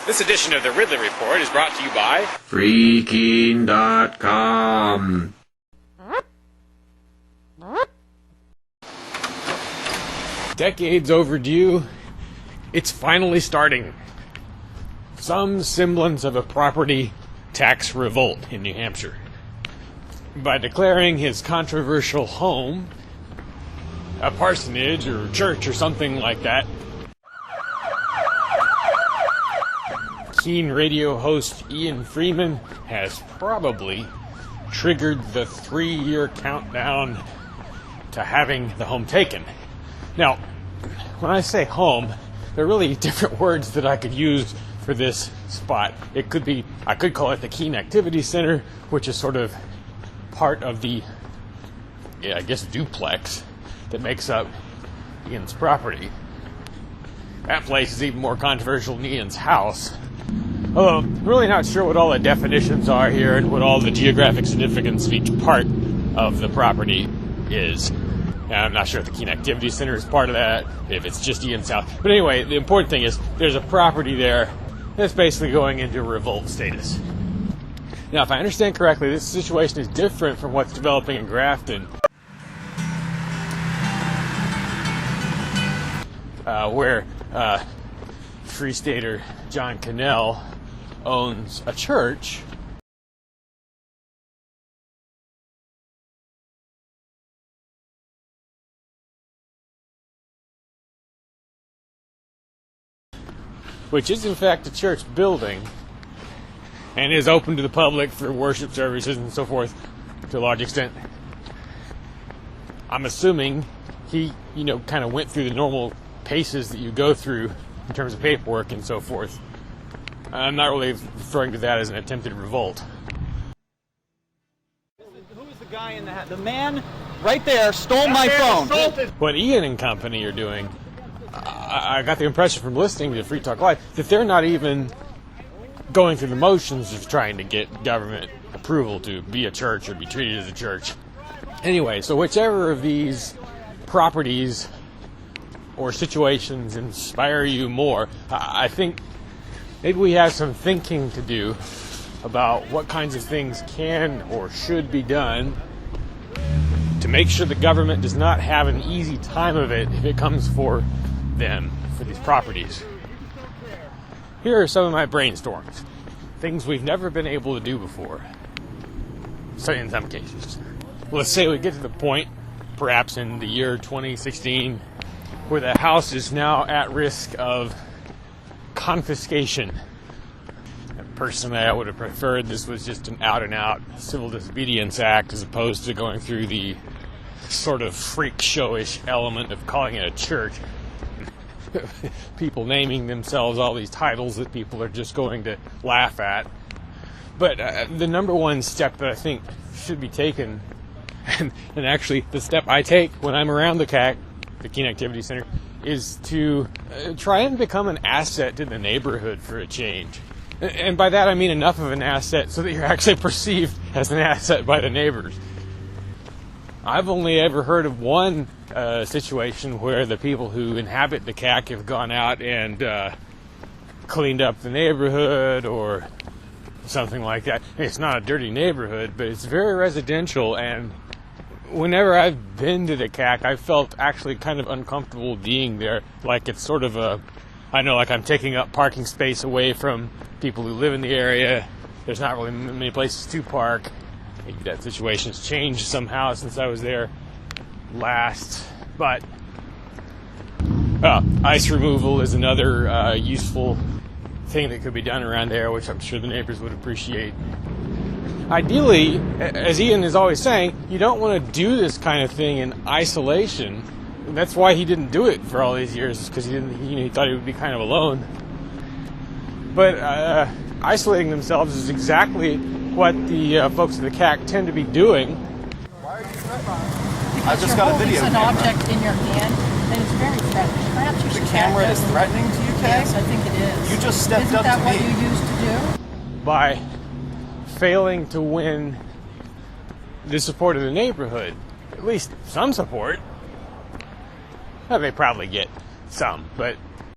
This edition of the Ridley Report is brought to you by Freaking.com. Decades overdue, it's finally starting. Some semblance of a property tax revolt in New Hampshire. By declaring his controversial home a parsonage or church or something like that, keen radio host Ian Freeman has probably triggered the 3-year countdown to having the home taken. Now, when I say home, there are really different words that I could use for this spot. I could call it the Keene Activity Center, which is sort of part of the, duplex that makes up Ian's property. That place is even more controversial than Ian's house. Although, I'm really not sure what all the definitions are here and what all the geographic significance of each part of the property is. And I'm not sure if the Keene Activity Center is part of that, if it's just Ian's house. But anyway, the important thing is there's a property there that's basically going into revolt status. Now, if I understand correctly, this situation is different from what's developing in Grafton, where Free Stater John Cannell owns a church which is in fact a church building and is open to the public for worship services and so forth to a large extent. I'm assuming he, kind of went through the normal paces that you go through in terms of paperwork and so forth. I'm not really referring to that as an attempted revolt. Who is the guy in the hat? The man right there stole my phone. What Ian and company are doing, I got the impression from listening to Free Talk Live that they're not even going through the motions of trying to get government approval to be a church or be treated as a church. Anyway, so whichever of these properties or situations inspire you more, I think maybe we have some thinking to do about what kinds of things can or should be done to make sure the government does not have an easy time of it if it comes for them, for these properties. Here are some of my brainstorms. Things we've never been able to do before. So in some cases. Let's say we get to the point, perhaps in the year 2016, where the house is now at risk of confiscation. And personally, I would have preferred this was just an out-and-out civil disobedience act as opposed to going through the sort of freak showish element of calling it a church. People naming themselves all these titles that people are just going to laugh at. But the number one step that I think should be taken, and actually the step I take when I'm around the Keene Activity Center, is to try and become an asset to the neighborhood for a change. And by that I mean enough of an asset so that you're actually perceived as an asset by the neighbors. I've only ever heard of one situation where the people who inhabit the CAC have gone out and cleaned up the neighborhood or something like that. It's not a dirty neighborhood, but it's very residential, and whenever I've been to the CAC, I felt actually kind of uncomfortable being there. Like it's sort of like I'm taking up parking space away from people who live in the area. There's not really many places to park. Maybe that situation's changed somehow since I was there last. But ice removal is another useful thing that could be done around there, which I'm sure the neighbors would appreciate. Ideally, as Ian is always saying, you don't want to do this kind of thing in isolation. And that's why he didn't do it for all these years, because he thought he would be kind of alone. But isolating themselves is exactly what the folks in the CAC tend to be doing. Why are you threatening? I just got a video Because camera. an object in your hand, and it's very threatening. Perhaps you should The camera back is up. threatening to you, Kay? Yes, I think it is. You just stepped Isn't up that to what me. you used to do? By failing to win the support of the neighborhood, at least some support. Well, they probably get some, but